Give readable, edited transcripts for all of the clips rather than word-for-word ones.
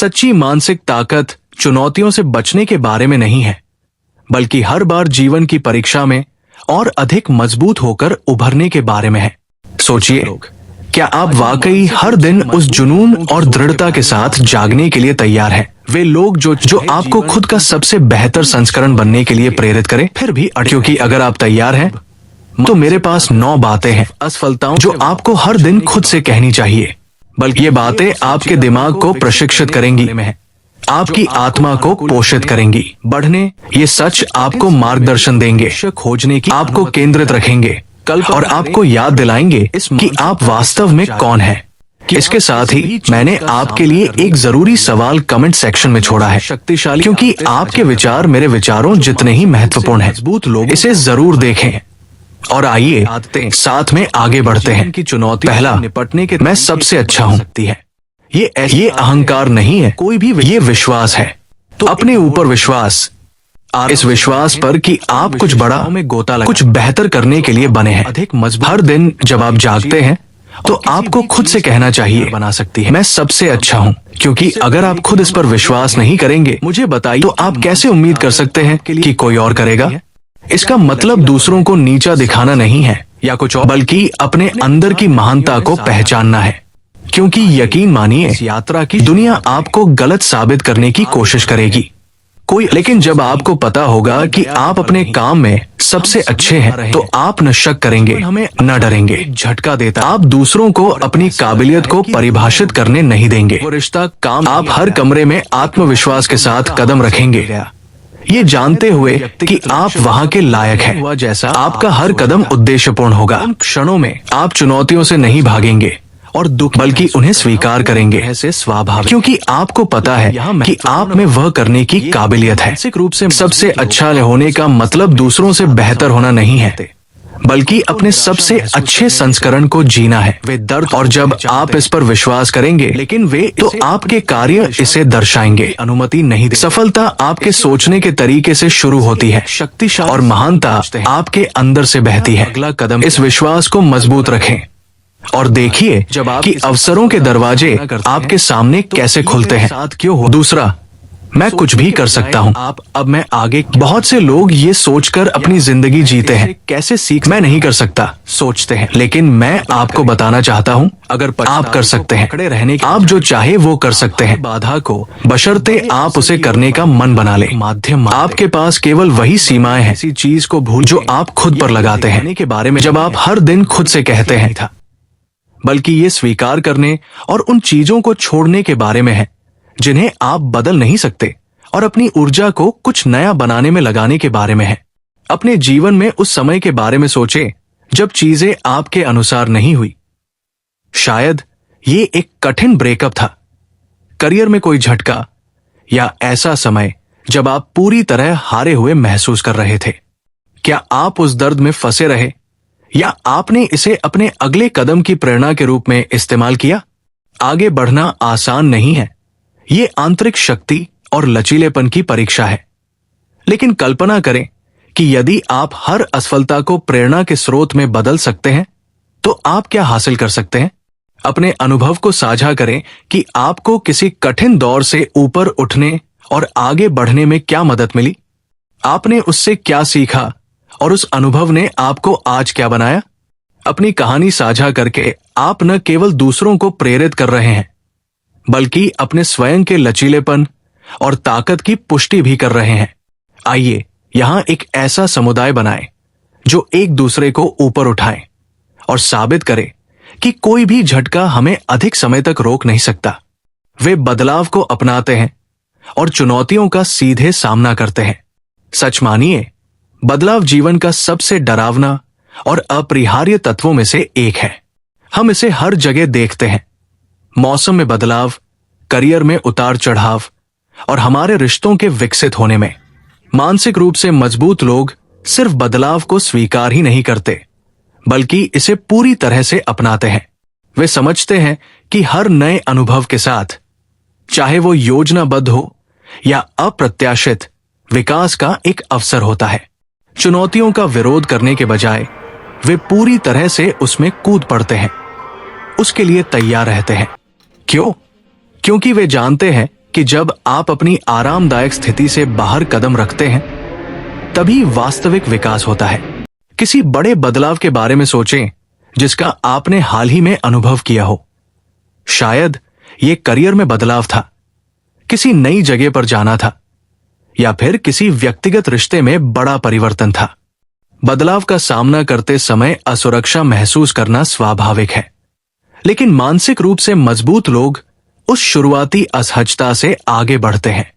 सच्ची मानसिक ताकत चुनौतियों से बचने के बारे में नहीं है, बल्कि हर बार जीवन की परीक्षा में और अधिक मजबूत होकर उभरने के बारे में है। सोचिए, क्या आप वाकई हर दिन उस जुनून और दृढ़ता के साथ जागने के लिए तैयार हैं? वे लोग जो आपको खुद का सबसे बेहतर संस्करण बनने के लिए प्रेरित करें, फिर भी क्योंकि अगर आप तैयार हैं तो मेरे पास 9 बातें हैं असफलताओं जो आपको हर दिन खुद से कहनी चाहिए। बल्कि ये बातें आपके दिमाग को प्रशिक्षित करेंगी, आपकी आत्मा को पोषित करेंगी बढ़ने। ये सच आपको मार्गदर्शन देंगे, खोजने की आपको केंद्रित रखेंगे और आपको याद दिलाएंगे कि आप वास्तव में कौन हैं। इसके साथ ही मैंने आपके लिए एक जरूरी सवाल कमेंट सेक्शन में छोड़ा है, शक्तिशाली, क्योंकि आपके विचार मेरे विचारों जितने ही महत्वपूर्ण हैं। मजबूत लोग इसे जरूर देखें और आइए साथ में आगे बढ़ते हैं कि चुनौती पहला निपटने के मैं सबसे अच्छा हूँ। ये अहंकार नहीं है, कोई भी ये विश्वास है। तो अपने ऊपर विश्वास, इस विश्वास पर कि आप कुछ बड़ा में गोता लगा, कुछ बेहतर करने के लिए बने हैं। अधिक मजबूत हर दिन जब आप जागते हैं तो आपको खुद से कहना चाहिए बना सकती है मैं सबसे अच्छा हूँ। क्योंकि अगर आप खुद इस पर विश्वास नहीं करेंगे, मुझे बताइए, तो आप कैसे उम्मीद कर सकते हैं कि कोई और करेगा? इसका मतलब दूसरों को नीचा दिखाना नहीं है या कुछ और, बल्कि अपने अंदर की महानता को पहचानना है। क्योंकि यकीन मानिए, इस यात्रा की दुनिया आपको गलत साबित करने की कोशिश करेगी लेकिन जब आपको पता होगा कि आप अपने काम में सबसे अच्छे हैं, तो आप न शक करेंगे, हमें न डरेंगे। झटका देता आप दूसरों को अपनी काबिलियत को परिभाषित करने नहीं देंगे। वो रिश्ता काम आप हर कमरे में आत्मविश्वास के साथ कदम रखेंगे, ये जानते हुए कि आप वहां के लायक हैं। वह जैसा आपका हर कदम उद्देश्यपूर्ण होगा। उन क्षणों में आप चुनौतियों से नहीं भागेंगे और दुख, बल्कि उन्हें स्वीकार करेंगे। ऐसे स्वाभाविक, क्योंकि आपको पता है कि आप में वह करने की काबिलियत है। मानसिक रूप से सबसे अच्छा होने का मतलब दूसरों से बेहतर होना नहीं है, बल्कि अपने सबसे अच्छे संस्करण को जीना है। वे दर्द, और जब आप इस पर विश्वास करेंगे, लेकिन तो आपके कार्य इसे दर्शाएंगे। अनुमति नहीं दे। सफलता आपके सोचने के तरीके से शुरू होती है, शक्तिशाली और महानता आपके अंदर से बहती है। अगला कदम, इस विश्वास को मजबूत रखें और देखिए कि अवसरों के दरवाजे आपके सामने कैसे खुलते हैं। साथ क्यों हो? दूसरा, मैं कुछ भी कर सकता हूँ। अब मैं आगे। बहुत से लोग ये सोचकर अपनी जिंदगी जीते हैं, कैसे सीख मैं नहीं कर सकता सोचते हैं, लेकिन मैं आपको बताना चाहता हूँ, अगर आप कर सकते हैं। खड़े रहने की, आप जो चाहे वो कर सकते हैं। बाधा को, बशर्ते आप उसे करने का मन बना ले। माध्यम, आपके पास केवल वही सीमाएं हैं, ऐसी चीज को भूल जो आप खुद पर लगाते हैं। के बारे में जब आप हर दिन खुद से कहते हैं, बल्कि ये स्वीकार करने और उन चीजों को छोड़ने के बारे में है जिन्हें आप बदल नहीं सकते, और अपनी ऊर्जा को कुछ नया बनाने में लगाने के बारे में है। अपने जीवन में उस समय के बारे में सोचें जब चीजें आपके अनुसार नहीं हुई। शायद ये एक कठिन ब्रेकअप था, करियर में कोई झटका, या ऐसा समय जब आप पूरी तरह हारे हुए महसूस कर रहे थे। क्या आप उस दर्द में फंसे रहे, या आपने इसे अपने अगले कदम की प्रेरणा के रूप में इस्तेमाल किया? आगे बढ़ना आसान नहीं है, ये आंतरिक शक्ति और लचीलेपन की परीक्षा है। लेकिन कल्पना करें कि यदि आप हर असफलता को प्रेरणा के स्रोत में बदल सकते हैं, तो आप क्या हासिल कर सकते हैं? अपने अनुभव को साझा करें कि आपको किसी कठिन दौर से ऊपर उठने और आगे बढ़ने में क्या मदद मिली। आपने उससे क्या सीखा और उस अनुभव ने आपको आज क्या बनाया? अपनी कहानी साझा करके आप न केवल दूसरों को प्रेरित कर रहे हैं, बल्कि अपने स्वयं के लचीलेपन और ताकत की पुष्टि भी कर रहे हैं। आइए यहां एक ऐसा समुदाय बनाएं जो एक दूसरे को ऊपर उठाए और साबित करे कि कोई भी झटका हमें अधिक समय तक रोक नहीं सकता। वे बदलाव को अपनाते हैं और चुनौतियों का सीधे सामना करते हैं। सच मानिए, बदलाव जीवन का सबसे डरावना और अपरिहार्य तत्वों में से एक है। हम इसे हर जगह देखते हैं, मौसम में बदलाव, करियर में उतार चढ़ाव, और हमारे रिश्तों के विकसित होने में। मानसिक रूप से मजबूत लोग सिर्फ बदलाव को स्वीकार ही नहीं करते, बल्कि इसे पूरी तरह से अपनाते हैं। वे समझते हैं कि हर नए अनुभव के साथ, चाहे वो योजनाबद्ध हो या अप्रत्याशित, विकास का एक अवसर होता है। चुनौतियों का विरोध करने के बजाय वे पूरी तरह से उसमें कूद पड़ते हैं, उसके लिए तैयार रहते हैं। क्यों? क्योंकि वे जानते हैं कि जब आप अपनी आरामदायक स्थिति से बाहर कदम रखते हैं तभी वास्तविक विकास होता है। किसी बड़े बदलाव के बारे में सोचें जिसका आपने हाल ही में अनुभव किया हो। शायद ये करियर में बदलाव था, किसी नई जगह पर जाना था, या फिर किसी व्यक्तिगत रिश्ते में बड़ा परिवर्तन था। बदलाव का सामना करते समय असुरक्षा महसूस करना स्वाभाविक है, लेकिन मानसिक रूप से मजबूत लोग उस शुरुआती असहजता से आगे बढ़ते हैं।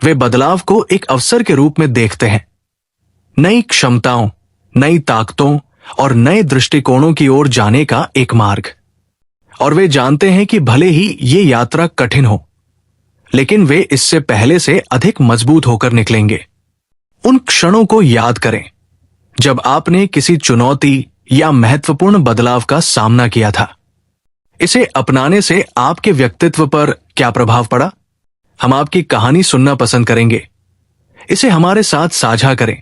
वे बदलाव को एक अवसर के रूप में देखते हैं, नई क्षमताओं, नई ताकतों और नए दृष्टिकोणों की ओर जाने का एक मार्ग। और वे जानते हैं कि भले ही ये यात्रा कठिन हो, लेकिन वे इससे पहले से अधिक मजबूत होकर निकलेंगे। उन क्षणों को याद करें जब आपने किसी चुनौती या महत्वपूर्ण बदलाव का सामना किया था। इसे अपनाने से आपके व्यक्तित्व पर क्या प्रभाव पड़ा? हम आपकी कहानी सुनना पसंद करेंगे। इसे हमारे साथ साझा करें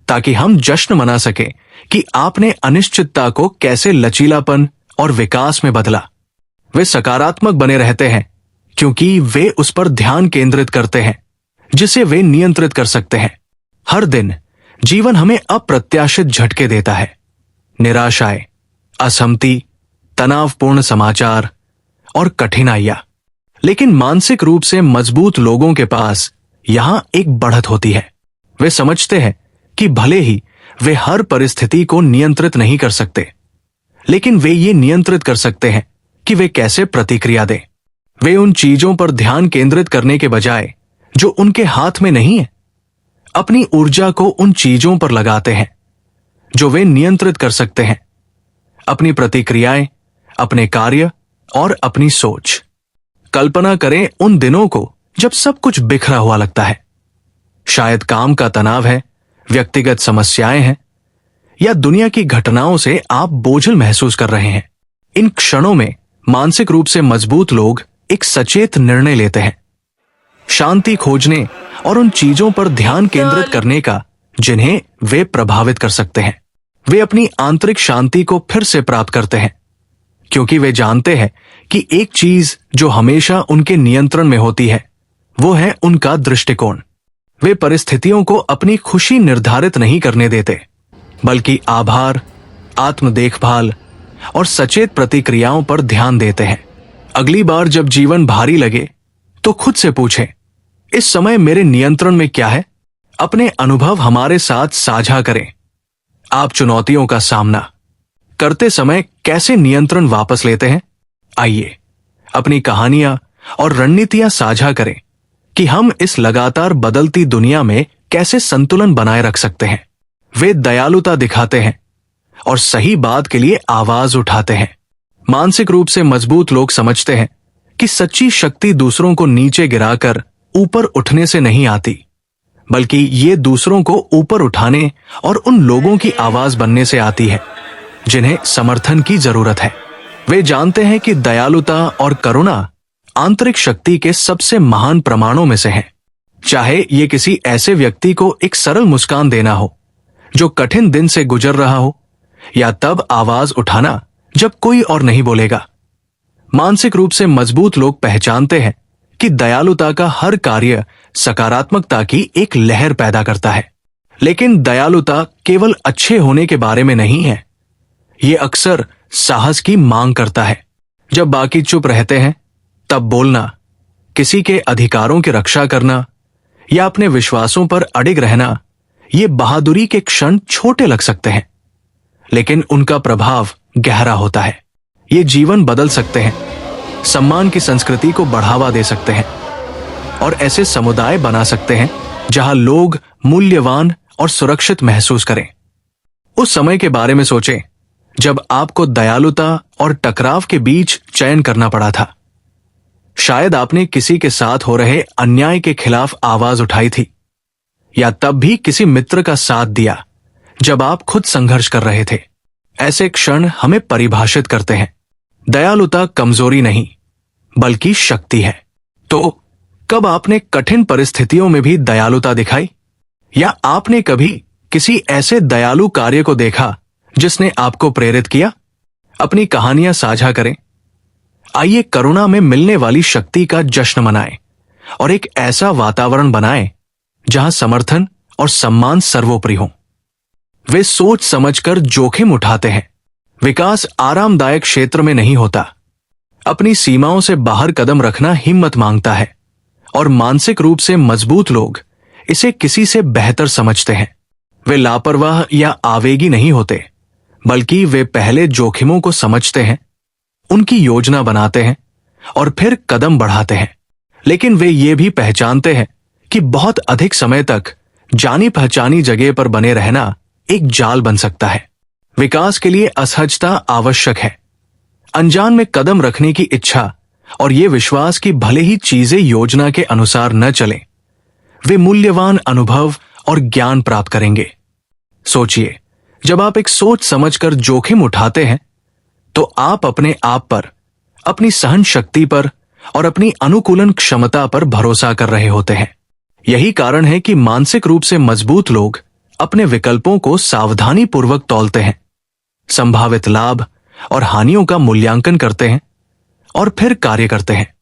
ताकि हम जश्न मना सकें कि आपने अनिश्चितता को कैसे लचीलापन और विकास में बदला। वे सकारात्मक बने रहते हैं क्योंकि वे उस पर ध्यान केंद्रित करते हैं जिसे वे नियंत्रित कर सकते हैं। हर दिन जीवन हमें अप्रत्याशित झटके देता है, निराशाएं, असहमति, तनावपूर्ण समाचार और कठिनाइयां। लेकिन मानसिक रूप से मजबूत लोगों के पास यहां एक बढ़त होती है। वे समझते हैं कि भले ही वे हर परिस्थिति को नियंत्रित नहीं कर सकते, लेकिन वे ये नियंत्रित कर सकते हैं कि वे कैसे प्रतिक्रिया दें। वे उन चीजों पर ध्यान केंद्रित करने के बजाय जो उनके हाथ में नहीं है, अपनी ऊर्जा को उन चीजों पर लगाते हैं जो वे नियंत्रित कर सकते हैं, अपनी प्रतिक्रियाएं, अपने कार्य और अपनी सोच। कल्पना करें उन दिनों को जब सब कुछ बिखरा हुआ लगता है। शायद काम का तनाव है, व्यक्तिगत समस्याएं हैं, या दुनिया की घटनाओं से आप बोझिल महसूस कर रहे हैं। इन क्षणों में मानसिक रूप से मजबूत लोग एक सचेत निर्णय लेते हैं, शांति खोजने और उन चीजों पर ध्यान केंद्रित करने का जिन्हें वे प्रभावित कर सकते हैं। वे अपनी आंतरिक शांति को फिर से प्राप्त करते हैं क्योंकि वे जानते हैं कि एक चीज जो हमेशा उनके नियंत्रण में होती है वो है उनका दृष्टिकोण। वे परिस्थितियों को अपनी खुशी निर्धारित नहीं करने देते, बल्कि आभार, आत्म देखभाल और सचेत प्रतिक्रियाओं पर ध्यान देते हैं। अगली बार जब जीवन भारी लगे तो खुद से पूछें, इस समय मेरे नियंत्रण में क्या है? अपने अनुभव हमारे साथ साझा करें। आप चुनौतियों का सामना करते समय कैसे नियंत्रण वापस लेते हैं? आइए अपनी कहानियां और रणनीतियां साझा करें कि हम इस लगातार बदलती दुनिया में कैसे संतुलन बनाए रख सकते हैं। वे दयालुता दिखाते हैं और सही बात के लिए आवाज उठाते हैं। मानसिक रूप से मजबूत लोग समझते हैं कि सच्ची शक्ति दूसरों को नीचे गिराकर ऊपर उठने से नहीं आती, बल्कि ये दूसरों को ऊपर उठाने और उन लोगों की आवाज बनने से आती है जिन्हें समर्थन की जरूरत है। वे जानते हैं कि दयालुता और करुणा आंतरिक शक्ति के सबसे महान प्रमाणों में से हैं। चाहे ये किसी ऐसे व्यक्ति को एक सरल मुस्कान देना हो जो कठिन दिन से गुजर रहा हो, या तब आवाज उठाना जब कोई और नहीं बोलेगा। मानसिक रूप से मजबूत लोग पहचानते हैं कि दयालुता का हर कार्य सकारात्मकता की एक लहर पैदा करता है। लेकिन दयालुता केवल अच्छे होने के बारे में नहीं है, ये अक्सर साहस की मांग करता है। जब बाकी चुप रहते हैं तब बोलना, किसी के अधिकारों की रक्षा करना या अपने विश्वासों पर अडिग रहना, ये बहादुरी के क्षण छोटे लग सकते हैं, लेकिन उनका प्रभाव गहरा होता है। ये जीवन बदल सकते हैं, सम्मान की संस्कृति को बढ़ावा दे सकते हैं और ऐसे समुदाय बना सकते हैं जहां लोग मूल्यवान और सुरक्षित महसूस करें। उस समय के बारे में सोचें जब आपको दयालुता और टकराव के बीच चयन करना पड़ा था। शायद आपने किसी के साथ हो रहे अन्याय के खिलाफ आवाज उठाई थी, या तब भी किसी मित्र का साथ दिया जब आप खुद संघर्ष कर रहे थे। ऐसे क्षण हमें परिभाषित करते हैं। दयालुता कमजोरी नहीं बल्कि शक्ति है। तो कब आपने कठिन परिस्थितियों में भी दयालुता दिखाई, या आपने कभी किसी ऐसे दयालु कार्य को देखा जिसने आपको प्रेरित किया? अपनी कहानियां साझा करें। आइए करुणा में मिलने वाली शक्ति का जश्न मनाएं और एक ऐसा वातावरण बनाएं जहां समर्थन और सम्मान सर्वोपरि हो। वे सोच समझकर जोखिम उठाते हैं। विकास आरामदायक क्षेत्र में नहीं होता। अपनी सीमाओं से बाहर कदम रखना हिम्मत मांगता है, और मानसिक रूप से मजबूत लोग इसे किसी से बेहतर समझते हैं। वे लापरवाह या आवेगी नहीं होते, बल्कि वे पहले जोखिमों को समझते हैं, उनकी योजना बनाते हैं और फिर कदम बढ़ाते हैं। लेकिन वे ये भी पहचानते हैं कि बहुत अधिक समय तक जानी पहचानी जगह पर बने रहना एक जाल बन सकता है। विकास के लिए असहजता आवश्यक है, अनजान में कदम रखने की इच्छा और ये विश्वास कि भले ही चीजें योजना के अनुसार न चलें, वे मूल्यवान अनुभव और ज्ञान प्राप्त करेंगे। सोचिए, जब आप एक सोच समझकर जोखिम उठाते हैं तो आप अपने आप पर, अपनी सहन शक्ति पर और अपनी अनुकूलन क्षमता पर भरोसा कर रहे होते हैं। यही कारण है कि मानसिक रूप से मजबूत लोग अपने विकल्पों को सावधानी पूर्वक तौलते हैं, संभावित लाभ और हानियों का मूल्यांकन करते हैं और फिर कार्य करते हैं।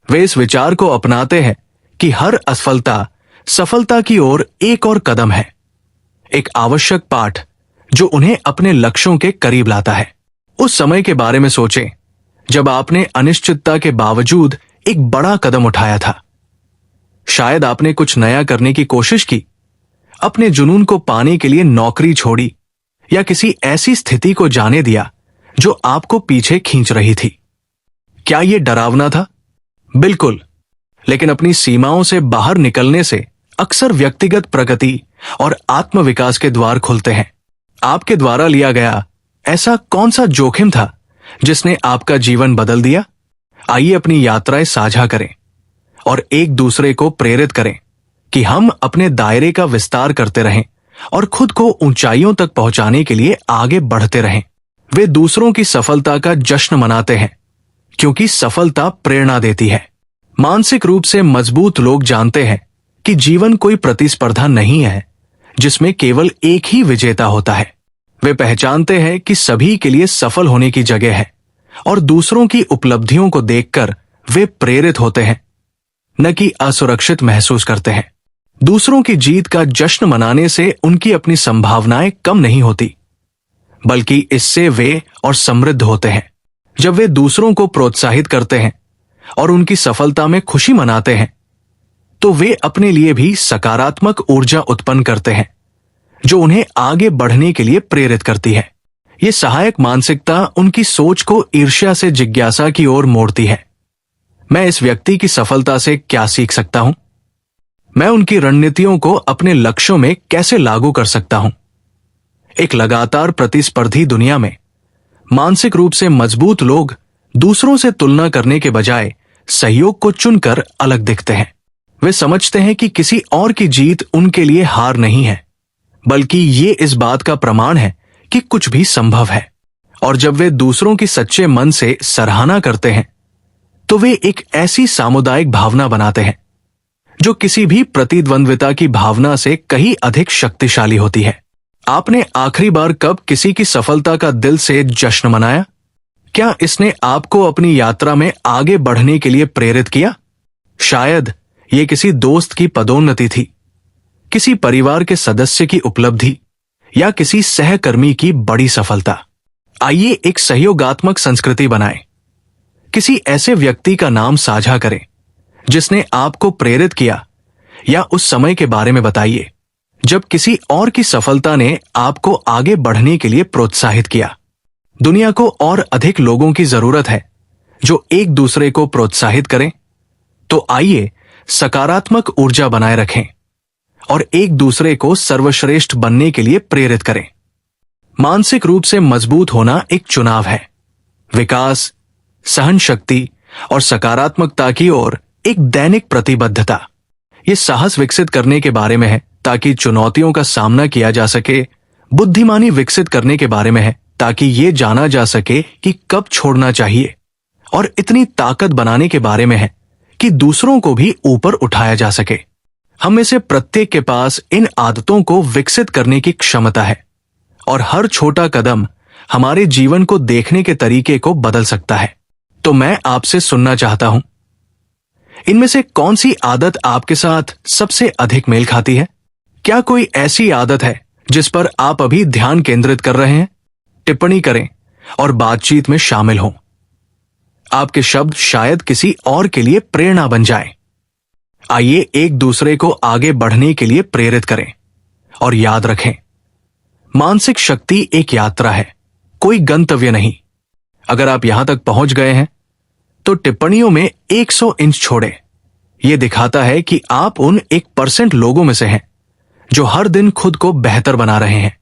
वे इस विचार को अपनाते हैं कि हर असफलता सफलता की ओर एक और कदम है, एक आवश्यक पाठ जो उन्हें अपने लक्ष्यों के करीब लाता है। उस समय के बारे में सोचें जब आपने अनिश्चितता के बावजूद एक बड़ा कदम उठाया था। शायद आपने कुछ नया करने की कोशिश की, अपने जुनून को पाने के लिए नौकरी छोड़ी या किसी ऐसी स्थिति को जाने दिया जो आपको पीछे खींच रही थी। क्या यह डरावना था? बिल्कुल। लेकिन अपनी सीमाओं से बाहर निकलने से अक्सर व्यक्तिगत प्रगति और आत्मविकास के द्वार खुलते हैं। आपके द्वारा लिया गया ऐसा कौन सा जोखिम था जिसने आपका जीवन बदल दिया? आइए अपनी यात्राएं साझा करें और एक दूसरे को प्रेरित करें कि हम अपने दायरे का विस्तार करते रहें और खुद को ऊंचाइयों तक पहुंचाने के लिए आगे बढ़ते रहें। वे दूसरों की सफलता का जश्न मनाते हैं क्योंकि सफलता प्रेरणा देती है। मानसिक रूप से मजबूत लोग जानते हैं कि जीवन कोई प्रतिस्पर्धा नहीं है जिसमें केवल एक ही विजेता होता है। वे पहचानते हैं कि सभी के लिए सफल होने की जगह है और दूसरों की उपलब्धियों को देखकर वे प्रेरित होते हैं, न कि असुरक्षित महसूस करते हैं। दूसरों की जीत का जश्न मनाने से उनकी अपनी संभावनाएं कम नहीं होती, बल्कि इससे वे और समृद्ध होते हैं। जब वे दूसरों को प्रोत्साहित करते हैं और उनकी सफलता में खुशी मनाते हैं, तो वे अपने लिए भी सकारात्मक ऊर्जा उत्पन्न करते हैं जो उन्हें आगे बढ़ने के लिए प्रेरित करती है। ये सहायक मानसिकता उनकी सोच को ईर्ष्या से जिज्ञासा की ओर मोड़ती है। मैं इस व्यक्ति की सफलता से क्या सीख सकता हूं? मैं उनकी रणनीतियों को अपने लक्ष्यों में कैसे लागू कर सकता हूं? एक लगातार प्रतिस्पर्धी दुनिया में मानसिक रूप से मजबूत लोग दूसरों से तुलना करने के बजाय सहयोग को चुनकर अलग दिखते हैं। वे समझते हैं कि किसी और की जीत उनके लिए हार नहीं है, बल्कि ये इस बात का प्रमाण है कि कुछ भी संभव है। और जब वे दूसरों की सच्चे मन से सराहना करते हैं, तो वे एक ऐसी सामुदायिक भावना बनाते हैं जो किसी भी प्रतिद्वंद्विता की भावना से कहीं अधिक शक्तिशाली होती है। आपने आखिरी बार कब किसी की सफलता का दिल से जश्न मनाया? क्या इसने आपको अपनी यात्रा में आगे बढ़ने के लिए प्रेरित किया? शायद ये किसी दोस्त की पदोन्नति थी, किसी परिवार के सदस्य की उपलब्धि या किसी सहकर्मी की बड़ी सफलता। आइए एक सहयोगात्मक संस्कृति बनाएं। किसी ऐसे व्यक्ति का नाम साझा करें जिसने आपको प्रेरित किया, या उस समय के बारे में बताइए जब किसी और की सफलता ने आपको आगे बढ़ने के लिए प्रोत्साहित किया। दुनिया को और अधिक लोगों की जरूरत है जो एक दूसरे को प्रोत्साहित करें। तो आइए सकारात्मक ऊर्जा बनाए रखें और एक दूसरे को सर्वश्रेष्ठ बनने के लिए प्रेरित करें। मानसिक रूप से मजबूत होना एक चुनाव है। विकास, सहन शक्ति और सकारात्मकता की ओर एक दैनिक प्रतिबद्धता। ये साहस विकसित करने के बारे में है ताकि चुनौतियों का सामना किया जा सके। बुद्धिमानी विकसित करने के बारे में है ताकि ये जाना जा सके कि कब छोड़ना चाहिए। और इतनी ताकत बनाने के बारे में है कि दूसरों को भी ऊपर उठाया जा सके। हम में से प्रत्येक के पास इन आदतों को विकसित करने की क्षमता है, और हर छोटा कदम हमारे जीवन को देखने के तरीके को बदल सकता है। तो मैं आपसे सुनना चाहता हूं, इनमें से कौन सी आदत आपके साथ सबसे अधिक मेल खाती है? क्या कोई ऐसी आदत है जिस पर आप अभी ध्यान केंद्रित कर रहे हैं? टिप्पणी करें और बातचीत में शामिल हों। आपके शब्द शायद किसी और के लिए प्रेरणा बन जाए। आइए एक दूसरे को आगे बढ़ने के लिए प्रेरित करें और याद रखें, मानसिक शक्ति एक यात्रा है, कोई गंतव्य नहीं। अगर आप यहां तक पहुंच गए हैं तो टिप्पणियों में 100 इंच छोड़े। यह दिखाता है कि आप उन 1% लोगों में से हैं जो हर दिन खुद को बेहतर बना रहे हैं।